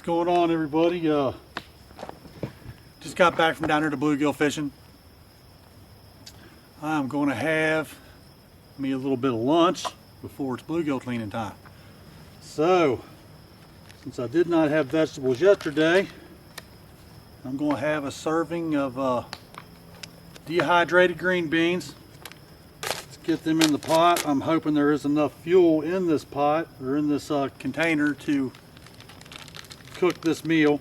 What's going on, everybody? Just got back from down here to bluegill fishing. I'm going to have me a little bit of lunch before it's bluegill cleaning time. So, since I did not have vegetables yesterday, I'm going to have a serving of dehydrated green beans. Let's get them in the pot. I'm hoping there is enough fuel in this pot or in this container to cook this meal.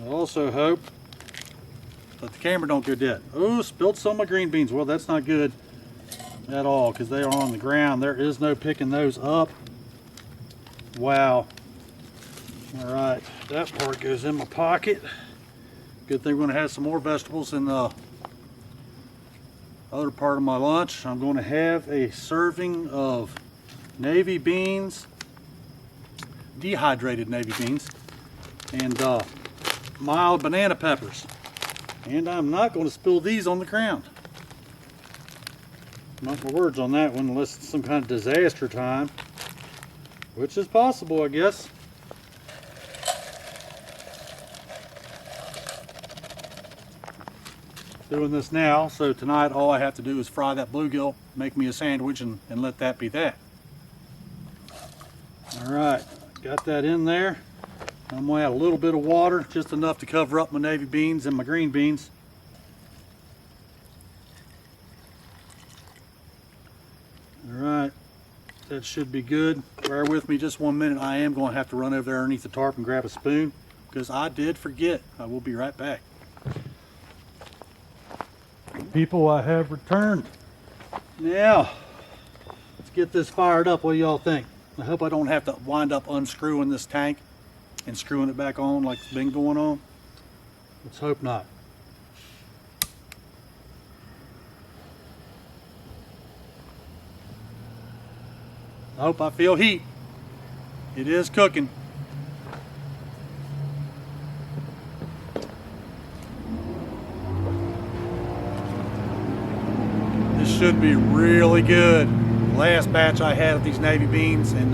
I also hope that the camera don't go dead. Oh, spilled some of my green beans. Well, that's not good at all because they are on the ground. There is no picking those up. Wow. All right, that part goes in my pocket. Good thing we're going to have some more vegetables in the other part of my lunch. I'm going to have a serving of navy beans, dehydrated navy beans, and mild banana peppers. And I'm not going to spill these on the ground. Not my words on that one, unless it's some kind of disaster time, which is possible, I guess. Doing this now, so tonight all I have to do is fry that bluegill, make me a sandwich, and let that be that. All right, got that in there. I'm going to add a little bit of water, just enough to cover up my navy beans and my green beans. All right, that should be good. Bear with me just 1 minute. I am going to have to run over there underneath the tarp and grab a spoon because I did forget. I will be right back. People, I have returned. Now, let's get this fired up. What do y'all think? I hope I don't have to wind up unscrewing this tank and screwing it back on like it's been going on. Let's hope not. I hope I feel heat. It is cooking. This should be really good. Last batch I had of these navy beans and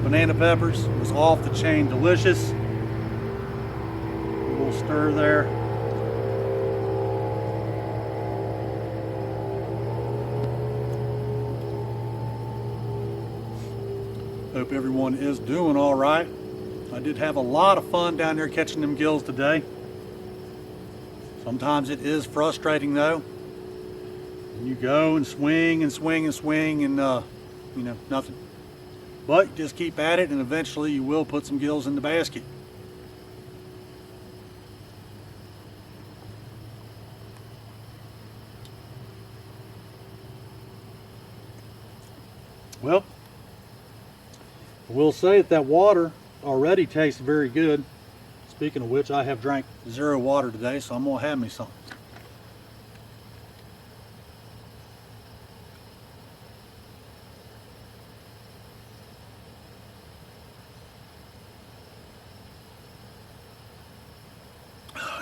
banana peppers was off the chain delicious. A little stir there. Hope everyone is doing all right. I did have a lot of fun down there catching them gills today. Sometimes it is frustrating though. You go and swing and swing and swing and you know, nothing. But you just keep at it and eventually you will put some gills in the basket. Well, I will say that water already tastes very good. Speaking of which, I have drank 0 water today, so I'm gonna have me some.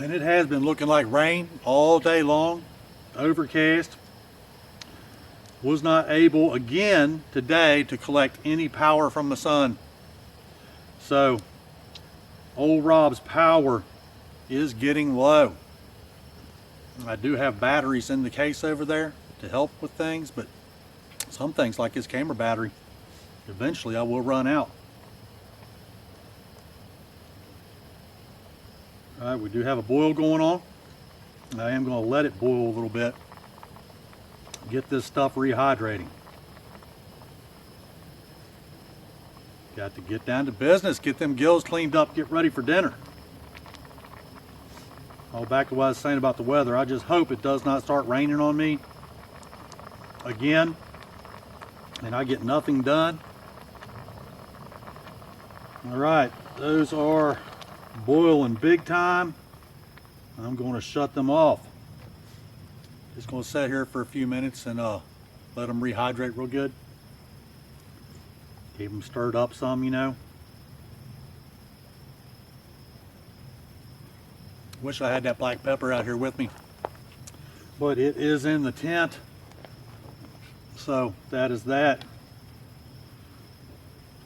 And it has been looking like rain all day long, overcast. Was not able again today to collect any power from the sun. So old Rob's power is getting low. I do have batteries in the case over there to help with things, but some things like this camera battery, eventually I will run out. All right, we do have a boil going on. I am going to let it boil a little bit. Get this stuff rehydrating. Got to get down to business, get them gills cleaned up, get ready for dinner. Oh, back to what I was saying about the weather. I just hope it does not start raining on me again and I get nothing done. All right, those are boiling big time. I'm going to shut them off. Just going to sit here for a few minutes and let them rehydrate real good. Keep them stirred up some, you know. Wish I had that black pepper out here with me, but it is in the tent. So that is that.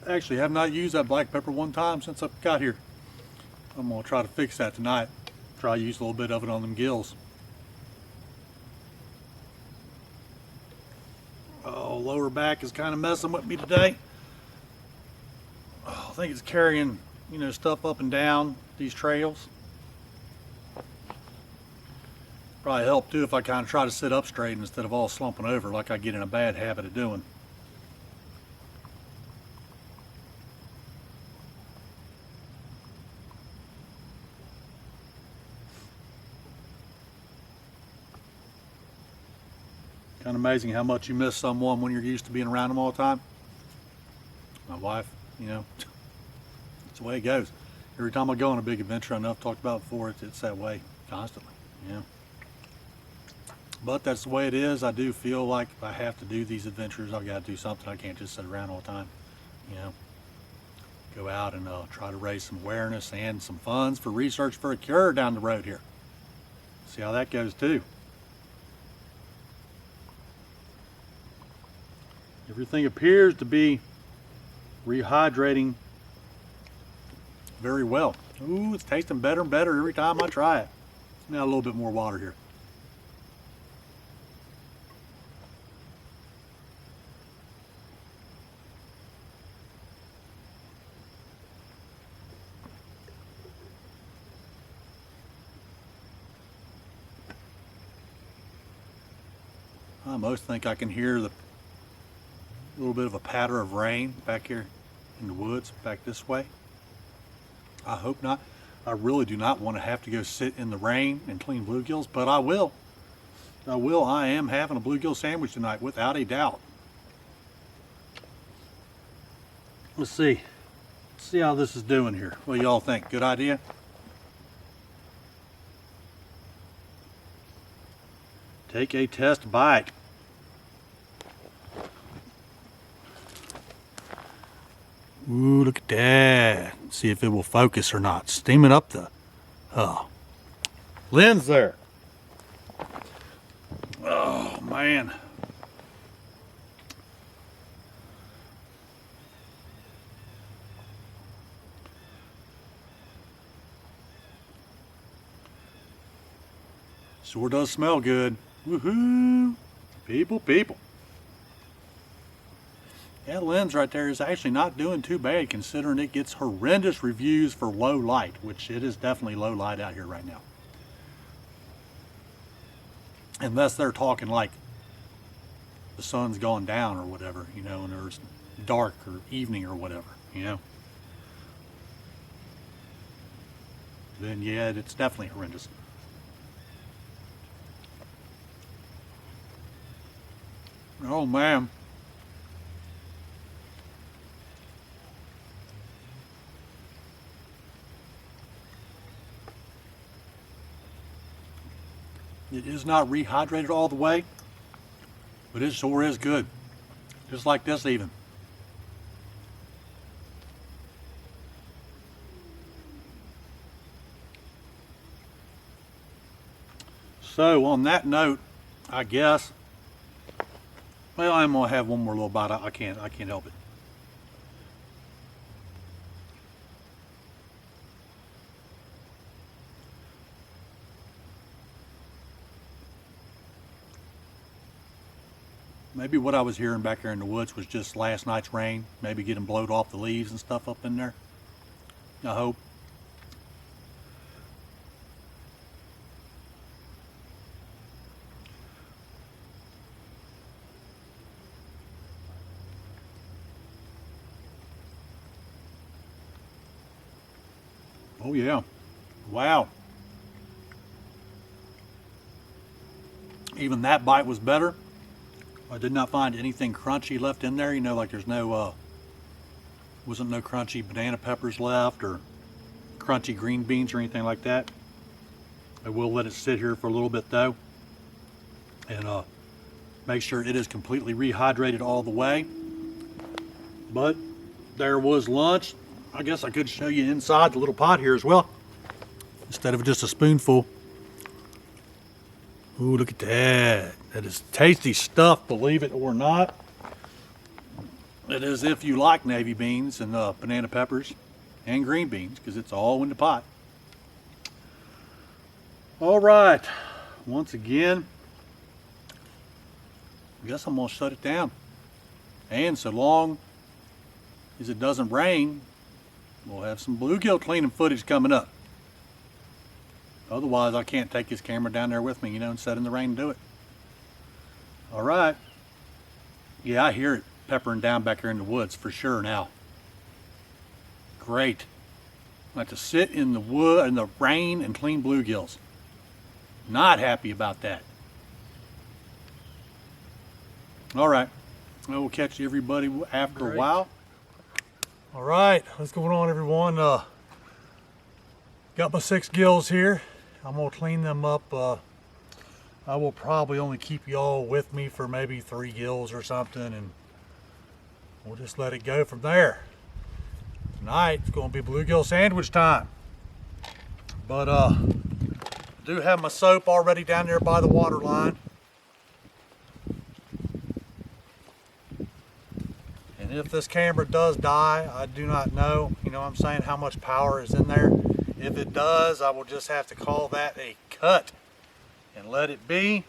Actually, have not used that black pepper one time since I got here. I'm gonna try to fix that tonight. Try to use a little bit of it on them gills. Oh, lower back is kind of messing with me today. Oh, I think it's carrying, stuff up and down these trails. Probably help too if I kind of try to sit up straight instead of all slumping over like I get in a bad habit of doing. Kind of amazing how much you miss someone when you're used to being around them all the time. My wife, it's the way it goes. Every time I go on a big adventure, I know I've talked about it before, it's that way constantly, But that's the way it is. I do feel like I have to do these adventures. I've got to do something. I can't just sit around all the time, Go out and try to raise some awareness and some funds for research for a cure down the road here. See how that goes too. Everything appears to be rehydrating very well. Ooh, it's tasting better and better every time I try it. Now a little bit more water here. I almost think I can hear the little bit of a patter of rain back here in the woods back this way. I hope not. I really do not want to have to go sit in the rain and clean bluegills, but I will. I am having a bluegill sandwich tonight without a doubt. Let's see how this is doing here. What do y'all think? Good idea? Take a test bite. Ooh, look at that. See if it will focus or not. Steaming up the lens there. Oh, man. Sure does smell good. Woohoo! People. That lens right there is actually not doing too bad considering it gets horrendous reviews for low light, which it is definitely low light out here right now. Unless they're talking like the sun's gone down or whatever, and there's dark or evening or whatever, Then yeah, it's definitely horrendous. Oh man. It is not rehydrated all the way, but it sure is good. Just like this even. So on that note, I guess, well, I'm gonna have one more little bite. I can't help it. Maybe what I was hearing back there in the woods was just last night's rain, maybe getting blowed off the leaves and stuff up in there. I hope. Oh yeah. Wow. Even that bite was better. I did not find anything crunchy left in there. Like there's wasn't no crunchy banana peppers left or crunchy green beans or anything like that. I will let it sit here for a little bit though and make sure it is completely rehydrated all the way. But there was lunch. I guess I could show you inside the little pot here as well, instead of just a spoonful. Ooh, look at that. That is tasty stuff, believe it or not. it is if you like navy beans and banana peppers and green beans, because it's all in the pot. All right, once again, I guess I'm gonna shut it down. And so long as it doesn't rain, we'll have some bluegill cleaning footage coming up. Otherwise, I can't take this camera down there with me, you know, and sit in the rain and do it. All right. Yeah, I hear it peppering down back here in the woods for sure now. Great. I have to sit in the wood in the rain and clean bluegills. Not happy about that. All right. I will catch everybody after a while. All right, what's going on, everyone? Got my 6 gills here. I'm gonna clean them up. I will probably only keep y'all with me for maybe 3 gills or something, and we'll just let it go from there. Tonight it's gonna be bluegill sandwich time. But I do have my soap already down there by the water line. And if this camera does die, I do not know, you know what I'm saying, how much power is in there. If it does, I will just have to call that a cut and let it be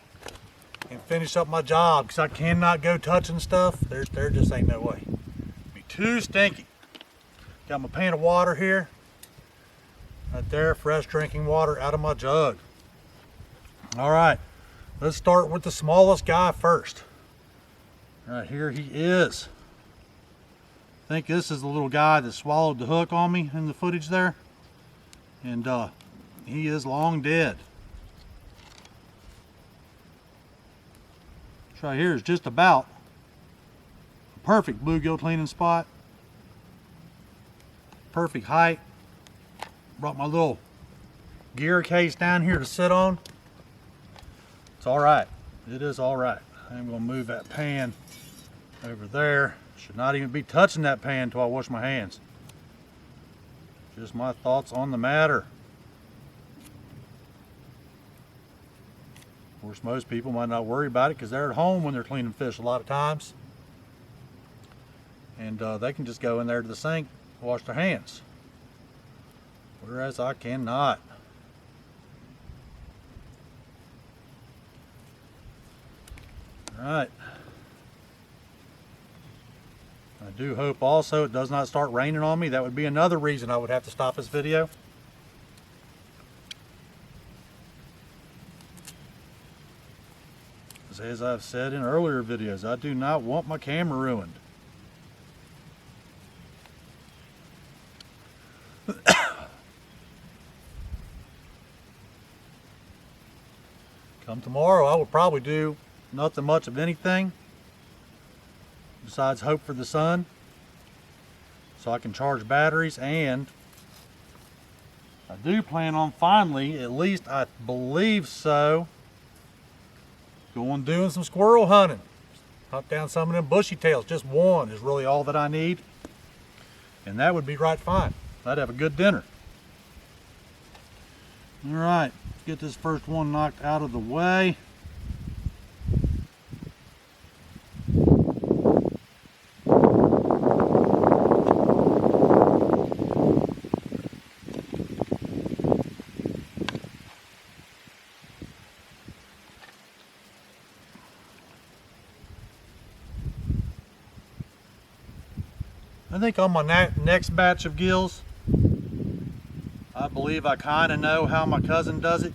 and finish up my job, because I cannot go touching stuff. There just ain't no way. It'd be too stinky. Got my pan of water here. Right there, fresh drinking water out of my jug. All right, let's start with the smallest guy first. Right here he is. I think this is the little guy that swallowed the hook on me in the footage there. And he is long dead. This right here is just about a perfect bluegill cleaning spot. Perfect height. Brought my little gear case down here to sit on. It's all right. It is all right. I'm gonna move that pan over there. Should not even be touching that pan until I wash my hands. Just my thoughts on the matter. Of course, most people might not worry about it because they're at home when they're cleaning fish a lot of times. And they can just go in there to the sink, wash their hands. Whereas I cannot. All right. I do hope also it does not start raining on me. That would be another reason I would have to stop this video. As I've said in earlier videos, I do not want my camera ruined. Come tomorrow, I will probably do nothing much of anything besides hope for the sun, so I can charge batteries. And I do plan on finally, at least I believe so, going doing some squirrel hunting. Hunt down some of them bushy tails. Just one is really all that I need, and that would be right fine. I'd have a good dinner. All right, get this first one knocked out of the way. I think on my next batch of gills, I believe I kind of know how my cousin does it.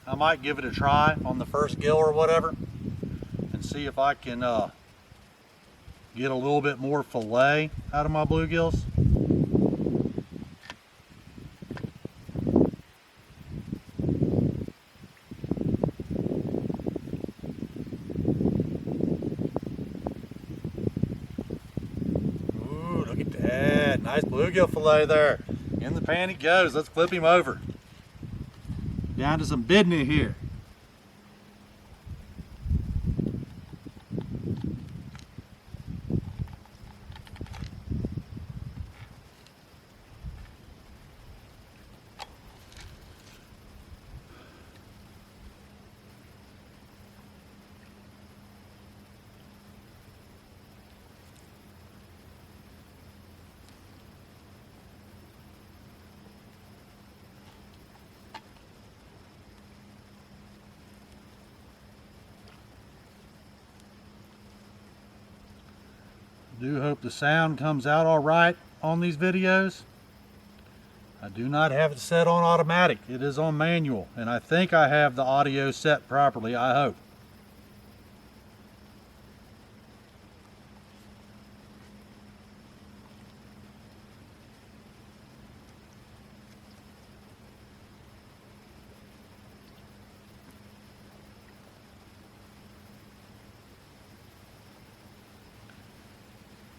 I might give it a try on the first gill or whatever and see if I can get a little bit more fillet out of my bluegills. Ooh, look at that. Nice bluegill fillet there. In the pan he goes. Let's flip him over. Down to some bidney here. do hope the sound comes out all right on these videos. I do not have it set on automatic. It is on manual, and I think I have the audio set properly, I hope.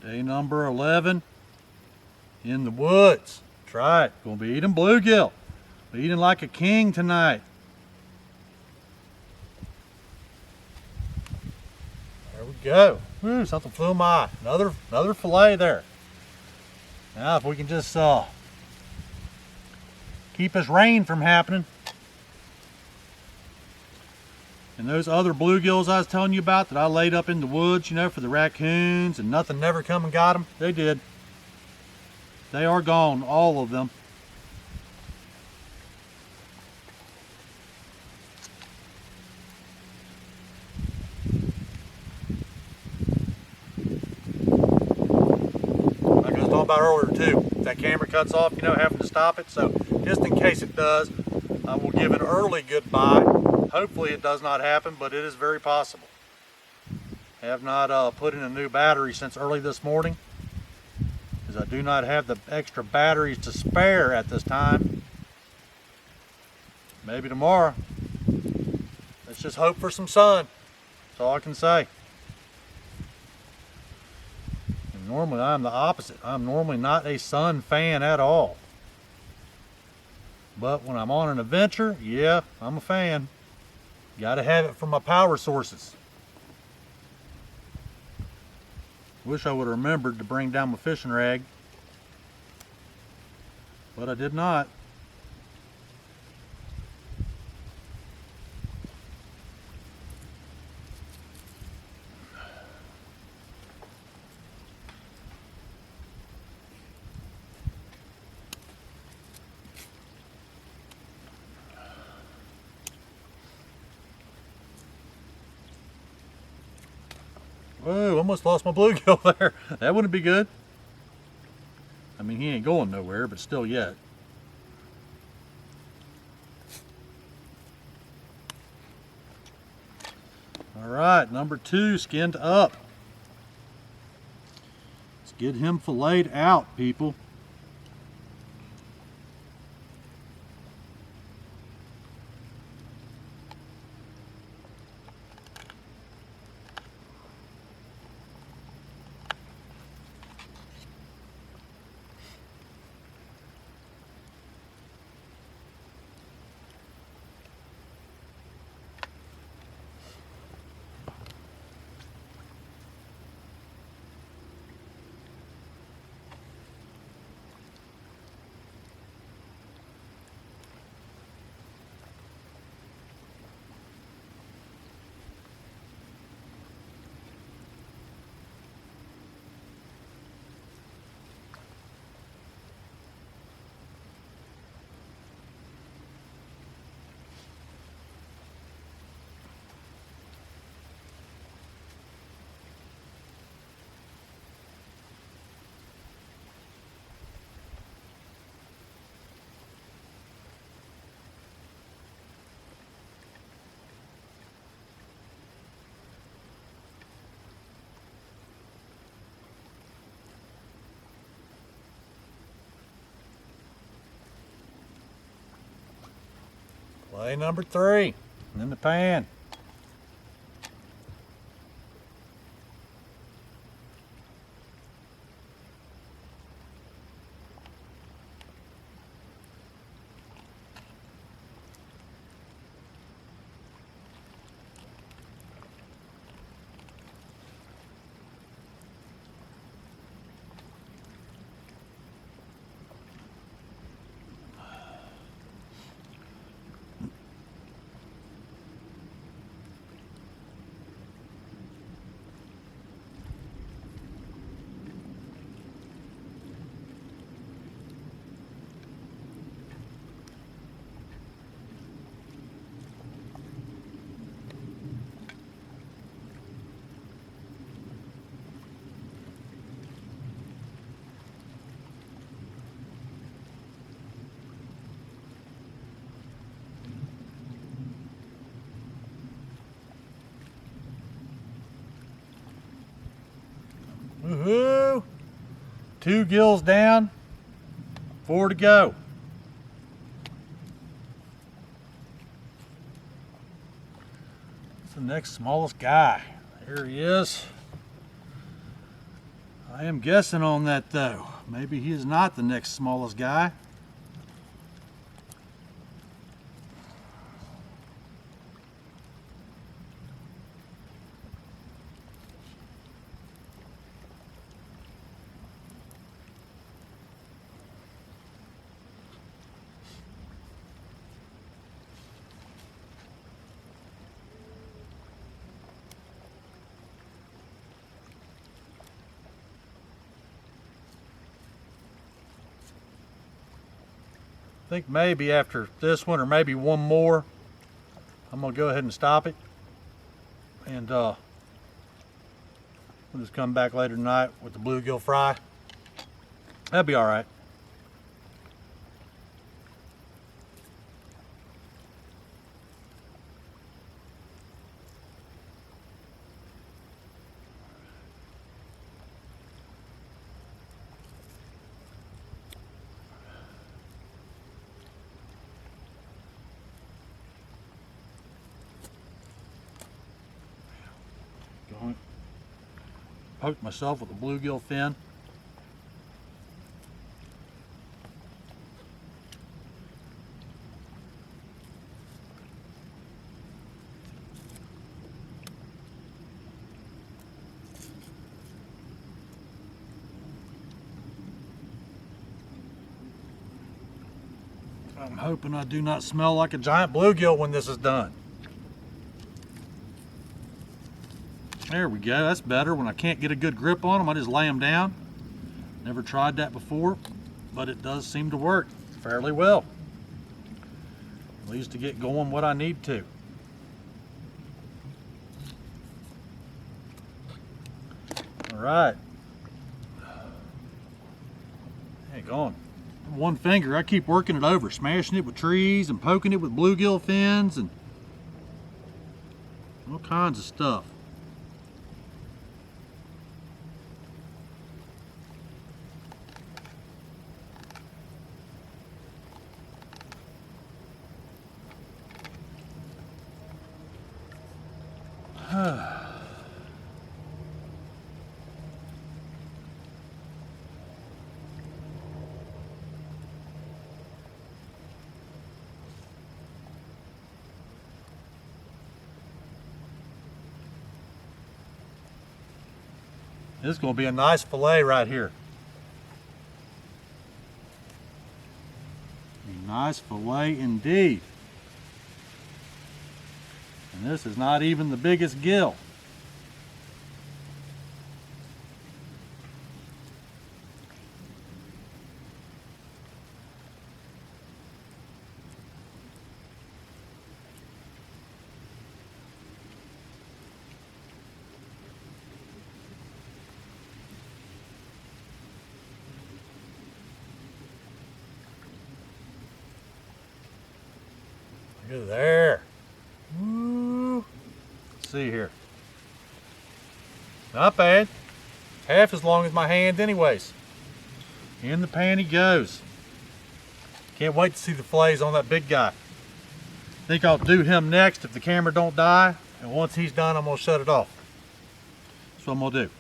Day number 11 in the woods. That's right. Gonna be eating bluegill. Be eating like a king tonight. There we go. Woo, something flew in my eye. Another fillet there. Now if we can just keep this rain from happening. And those other bluegills I was telling you about that I laid up in the woods, you know, for the raccoons, and nothing never come and got them, they did. They are gone, all of them. Like I was talking about earlier too, if that camera cuts off, you know, having to stop it. So just in case it does, I will give an early goodbye. Hopefully it does not happen, but it is very possible. I have not put in a new battery since early this morning, because I do not have the extra batteries to spare at this time. Maybe tomorrow. Let's just hope for some sun. That's all I can say. And normally I'm the opposite. I'm normally not a sun fan at all. But when I'm on an adventure, yeah, I'm a fan. Gotta have it from my power sources. Wish I would have remembered to bring down my fishing rag, but I did not. Whoa, almost lost my bluegill there. That wouldn't be good. I mean, he ain't going nowhere, but still yet. All right, number 2 skinned up. Let's get him filleted out, people. Fillet number 3 in the pan. 2 gills down, 4 to go. It's the next smallest guy. There he is. I am guessing on that though. Maybe he is not the next smallest guy. I think maybe after this one or maybe one more, I'm gonna go ahead and stop it, and we'll just come back later tonight with the bluegill fry. That'll be all right. Poked myself with a bluegill fin. I'm hoping I do not smell like a giant bluegill when this is done. There we go, that's better. When I can't get a good grip on them, I just lay them down. Never tried that before, but it does seem to work fairly well. At least to get going what I need to. All right. Hang on. One finger, I keep working it over, smashing it with trees and poking it with bluegill fins and all kinds of stuff. This is going to be a nice fillet right here. A nice fillet indeed. And this is not even the biggest gill. Look at there. Woo. Let's see here. Not bad. Half as long as my hand anyways. In the pan he goes. Can't wait to see the fillets on that big guy. Think I'll do him next if the camera don't die. And once he's done, I'm gonna shut it off. That's what I'm gonna do.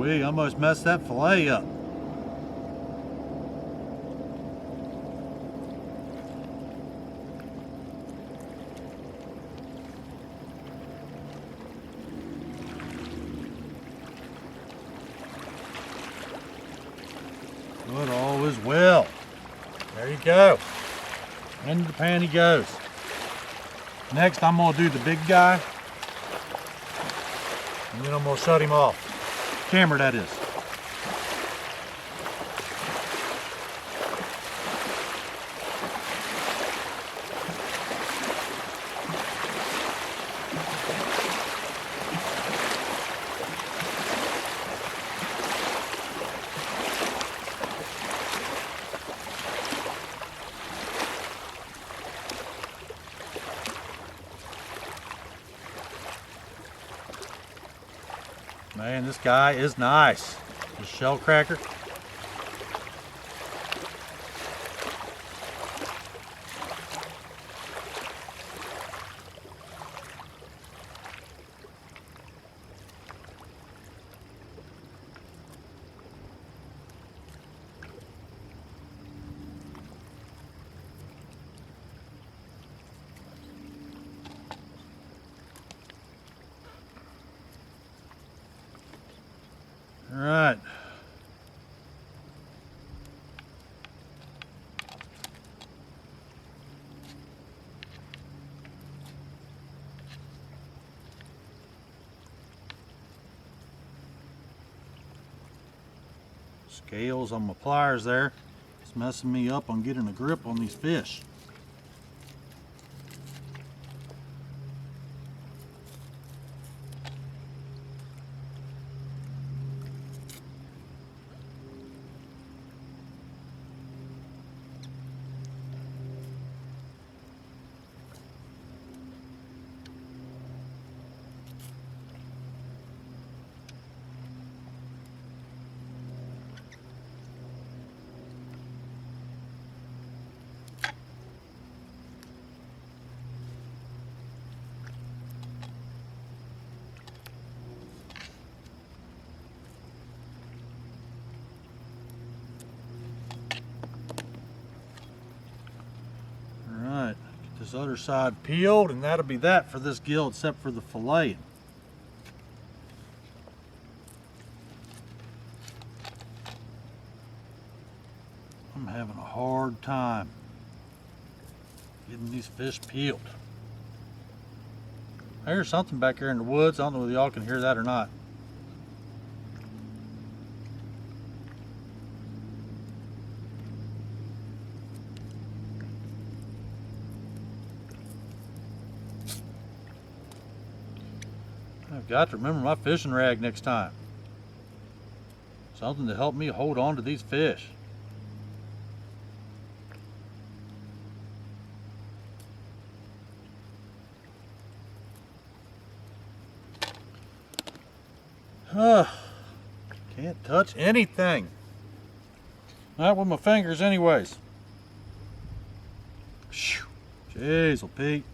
We almost messed that fillet up. But all is well. There you go. Into the pan he goes. Next, I'm going to do the big guy. And then I'm going to shut him off. Camera, that is. Man, this guy is nice. This shell cracker. All right. Scales on my pliers there. It's messing me up on getting a grip on these fish. This other side peeled, and that'll be that for this gill, except for the fillet. I'm having a hard time getting these fish peeled. I hear something back here in the woods. I don't know whether y'all can hear that or not. I've got to remember my fishing rag next time. Something to help me hold on to these fish. Can't touch anything. Not with my fingers anyways. Jeez, well, Pete.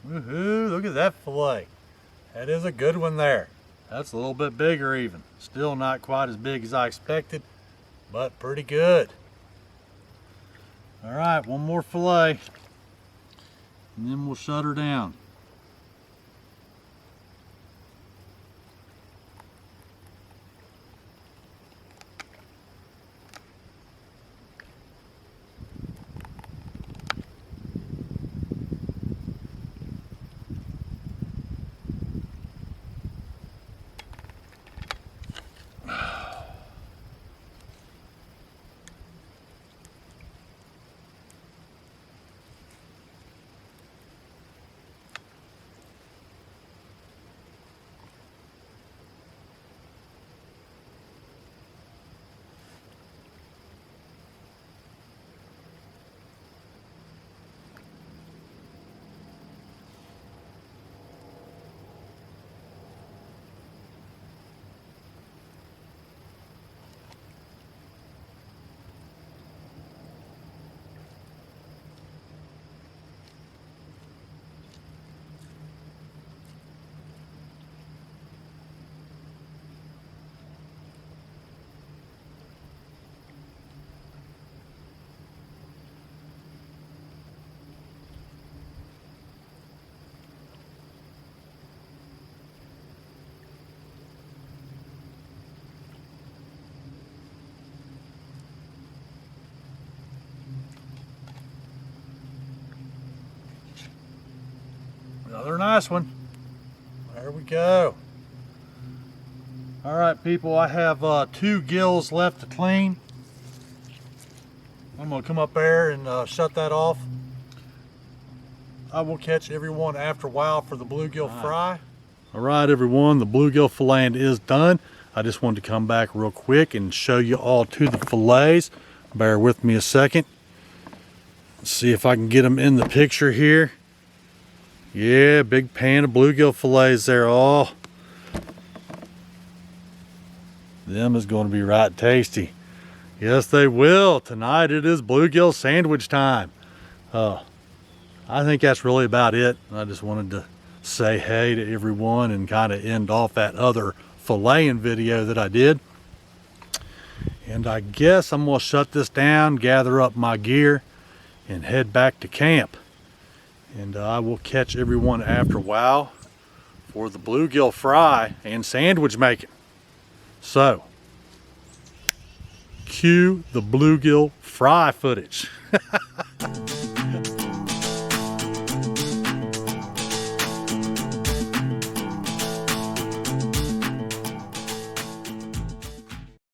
Woohoo, look at that fillet. That is a good one there. That's a little bit bigger even. Still not quite as big as I expected, but pretty good. All right, one more fillet, and then we'll shut her down. Another nice one. There we go. All right, people, I have 2 gills left to clean. I'm gonna come up there and shut that off. I will catch everyone after a while for the bluegill fry. All right, everyone, the bluegill fillet is done. I just wanted to come back real quick and show you all 2 of the fillets. Bear with me a second. Let's see if I can get them in the picture here. Yeah, big pan of bluegill fillets there. Oh, them is going to be right tasty. Yes, they will. Tonight it is bluegill sandwich time. I think that's really about it. I just wanted to say hey to everyone and kind of end off that other filleting video that I did. And I guess I'm going to shut this down, gather up my gear, and head back to camp. And I will catch everyone after a while for the bluegill fry and sandwich making. So, cue the bluegill fry footage.